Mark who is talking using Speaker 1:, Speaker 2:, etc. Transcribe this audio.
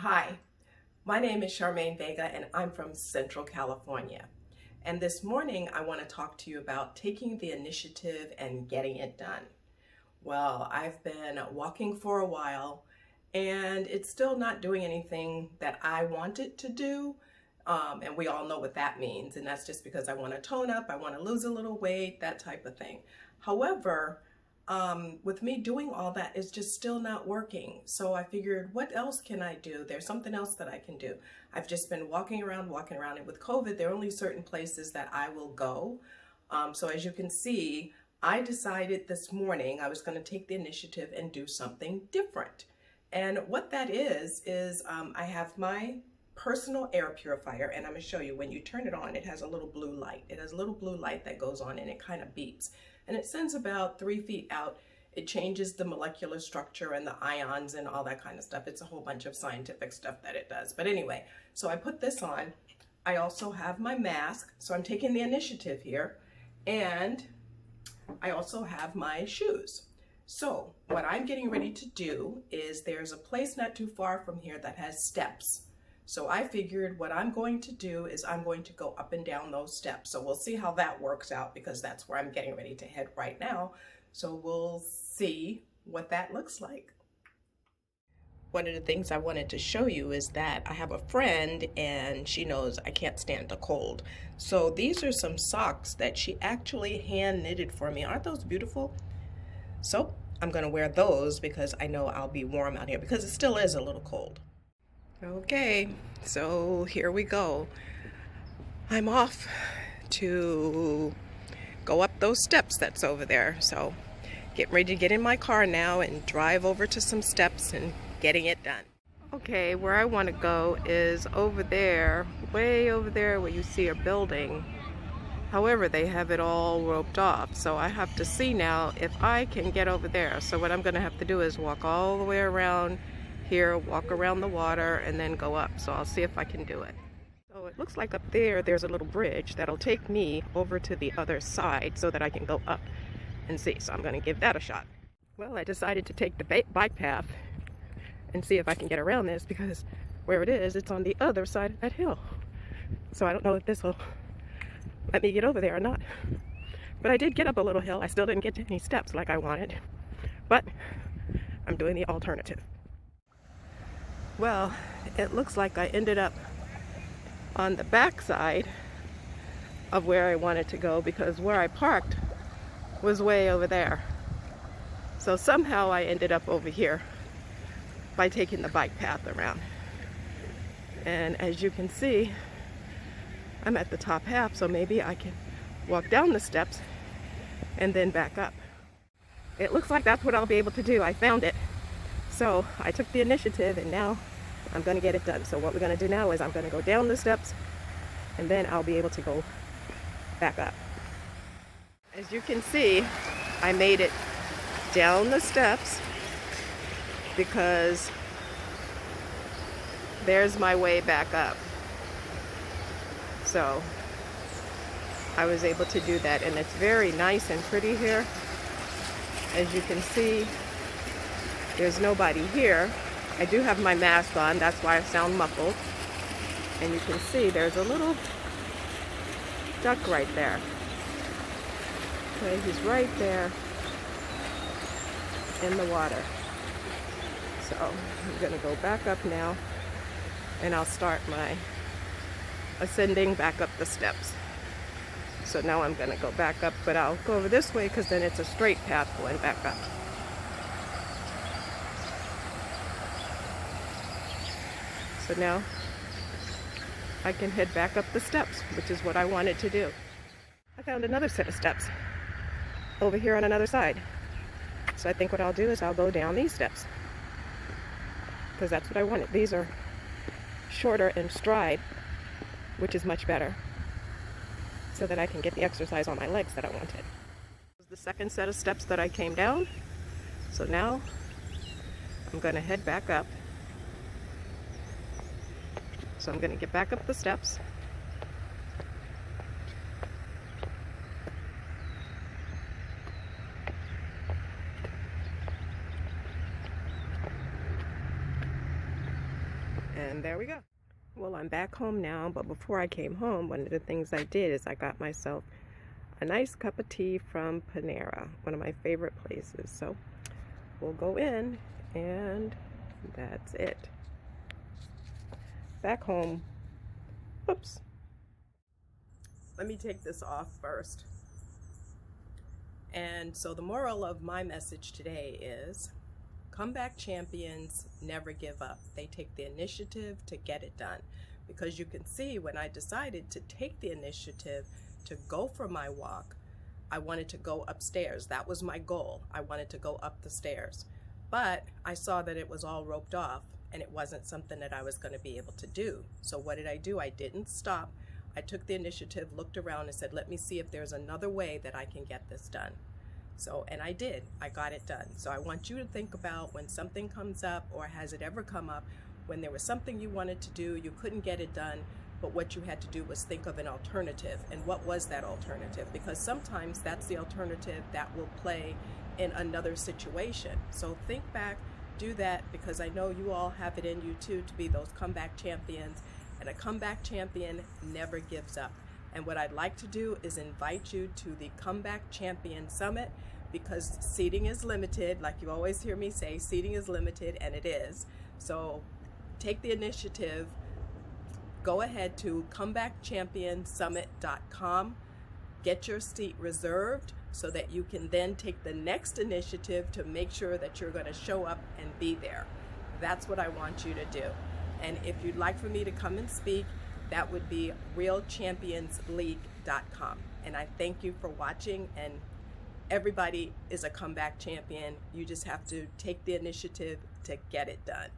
Speaker 1: Hi, my name is Charmaine Vega and I'm from Central California. And this morning I want to talk to you about taking the initiative and getting it done. Well, I've been walking for a while and it's still not doing anything that I want it to do. And we all know what that means. And that's just because I want to tone up, I want to lose a little weight, that type of thing. However, with me doing all that is just still not working. So I figured, what else can I do? There's something else that I can do. I've just been walking around. And with COVID, there are only certain places that I will go. So as you can see, I decided this morning I was going to take the initiative and do something different. And what that is I have my personal air purifier, and I'm going to show you when you turn it on, it has a little blue light. It has a little blue light that goes on and it kind of beeps. And it sends about 3 feet out. It changes the molecular structure and the ions and all that kind of stuff. It's a whole bunch of scientific stuff that it does. But anyway, so I put this on. I also have my mask, so I'm taking the initiative here. And I also have my shoes. So what I'm getting ready to do is there's a place not too far from here that has steps. So I figured what I'm going to do is I'm going to go up and down those steps. So we'll see how that works out because that's where I'm getting ready to head right now. So we'll see what that looks like. One of the things I wanted to show you is that I have a friend and she knows I can't stand the cold. So these are some socks that she actually hand knitted for me. Aren't those beautiful? So I'm going to wear those because I know I'll be warm out here because it still is a little cold. Okay, so here we go. I'm off to go up those steps that's over there. So getting ready to get in my car now and drive over to some steps and getting it done. Okay, where I want to go is over there, way over there where you see a building. However, they have it all roped off. So I have to see now if I can get over there. So what I'm going to have to do is walk all the way around here, walk around the water, and then go up. So I'll see if I can do it. So it looks like up there there's a little bridge that'll take me over to the other side so that I can go up and see. So I'm going to give that a shot. Well, I decided to take the bike path and see if I can get around this because where it is, it's on the other side of that hill. So I don't know if this will let me get over there or not. But I did get up a little hill. I still didn't get to any steps like I wanted, but I'm doing the alternative. Well, it looks like I ended up on the back side of where I wanted to go because where I parked was way over there. So somehow I ended up over here by taking the bike path around. And as you can see, I'm at the top half, so maybe I can walk down the steps and then back up. It looks like that's what I'll be able to do. I found it. So I took the initiative and now I'm going to get it done. So what we're going to do now is I'm going to go down the steps and then I'll be able to go back up. As you can see, I made it down the steps because there's my way back up. So I was able to do that and it's very nice and pretty here. As you can see, there's nobody here. I do have my mask on, that's why I sound muffled. And you can see there's a little duck right there. Okay, he's right there in the water. So I'm gonna go back up now and I'll start my ascending back up the steps. So now I'm gonna go back up, but I'll go over this way because then it's a straight path going back up. So now I can head back up the steps, which is what I wanted to do. I found another set of steps over here on another side. So I think what I'll do is I'll go down these steps because that's what I wanted. These are shorter in stride, which is much better, so that I can get the exercise on my legs that I wanted. This is the second set of steps that I came down. So now I'm going to head back up. So I'm going to get back up the steps. And there we go. Well, I'm back home now, but before I came home, one of the things I did is I got myself a nice cup of tea from Panera, one of my favorite places. So we'll go in, and that's it. Back home. Oops. Let me take this off first. And so the moral of my message today is comeback champions never give up. They take the initiative to get it done. Because you can see when I decided to take the initiative to go for my walk, I wanted to go upstairs. That was my goal. I wanted to go up the stairs. But I saw that it was all roped off and it wasn't something that I was going to be able to do. So what did I do? I didn't stop. I took the initiative, looked around and said, let me see if there's another way that I can get this done. So, and I did. I got it done. So I want you to think about when something comes up, or has it ever come up, when there was something you wanted to do, you couldn't get it done, but what you had to do was think of an alternative. And what was that alternative? Because sometimes that's the alternative that will play in another situation. So think back, do that, because I know you all have it in you too to be those comeback champions. And a comeback champion never gives up. And what I'd like to do is invite you to the Comeback Champion Summit, because seating is limited. Like you always hear me say, seating is limited, and it is. So take the initiative. Go ahead to comebackchampionsummit.com. Get your seat reserved so that you can then take the next initiative to make sure that you're going to show up and be there. That's what I want you to do. And if you'd like for me to come and speak, that would be realchampionsleague.com. And I thank you for watching, and everybody is a comeback champion. You just have to take the initiative to get it done.